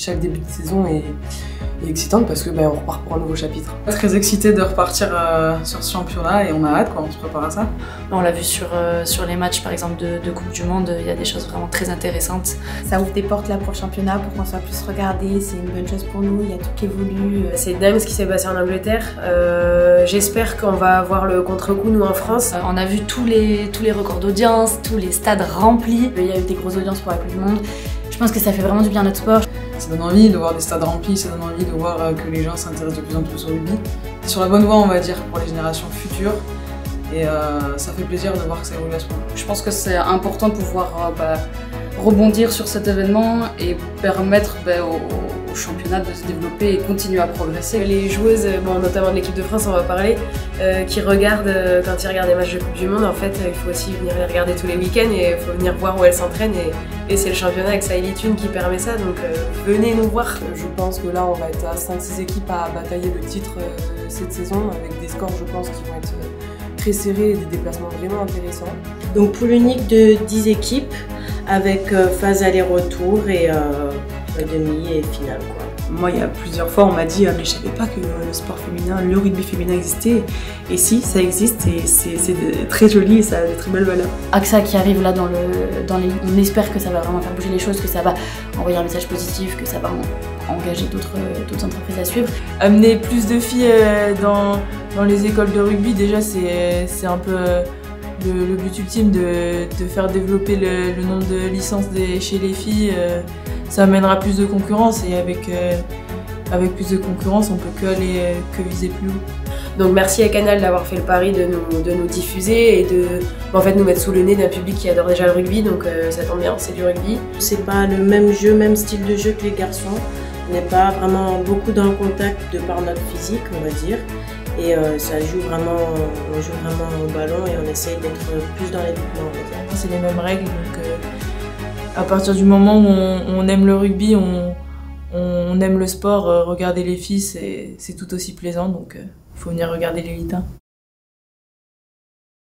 Chaque début de saison est excitante parce que on repart pour un nouveau chapitre. Très excité de repartir sur ce championnat et on a hâte, on se prépare à ça. On l'a vu sur les matchs par exemple de Coupe du Monde, il y a des choses vraiment très intéressantes. Ça ouvre des portes là pour le championnat, pour qu'on soit plus regardé, c'est une bonne chose pour nous, il y a tout qui évolue. C'est dingue ce qui s'est passé en Angleterre, j'espère qu'on va avoir le contre-coup nous en France. On a vu tous les records d'audience, tous les stades remplis. Il y a eu des grosses audiences pour la Coupe du Monde. Je pense que ça fait vraiment du bien à notre sport. Ça donne envie de voir des stades remplis, ça donne envie de voir que les gens s'intéressent de plus en plus au rugby. C'est sur la bonne voie, on va dire, pour les générations futures. Et ça fait plaisir de voir que ça évolue à ce point. Je pense que c'est important de pouvoir rebondir sur cet événement et permettre au championnat de se développer et continuer à progresser. Les joueuses, notamment de l'équipe de France, on va parler, qui regardent, quand ils regardent les matchs de Coupe du Monde, en fait, il faut aussi venir les regarder tous les week-ends et il faut venir voir où elles s'entraînent. Et c'est le championnat avec sa Elite 1 qui permet ça, donc venez nous voir. Je pense que là, on va être à 5-6 équipes à batailler le titre cette saison, avec des scores, je pense, qui vont être très serrés et des déplacements vraiment intéressants. Donc poule unique de 10 équipes, avec phase aller-retour et demi et finale, quoi. Moi, il y a plusieurs fois, on m'a dit mais je savais pas que le sport féminin, le rugby féminin existait. Et si, ça existe et c'est très joli et ça a de très belles valeurs. AXA qui arrive là on espère que ça va vraiment faire bouger les choses, que ça va envoyer un message positif, que ça va engager d'autres entreprises à suivre. Amener plus de filles dans les écoles de rugby, déjà c'est un peu le but ultime de faire développer le nombre de licences chez les filles. Ça amènera plus de concurrence et avec plus de concurrence, on peut que viser plus haut. Donc merci à Canal d'avoir fait le pari de nous diffuser et de nous mettre sous le nez d'un public qui adore déjà le rugby, donc ça tombe bien, c'est du rugby. C'est pas le même jeu, même style de jeu que les garçons. On n'est pas vraiment beaucoup dans le contact de par notre physique, on va dire. Et ça joue vraiment, on joue vraiment au ballon et on essaye d'être plus dans les mouvements, on va dire. C'est les mêmes règles, donc à partir du moment où on aime le rugby, on aime le sport, regarder les filles c'est tout aussi plaisant, donc il faut venir regarder l'élite 1.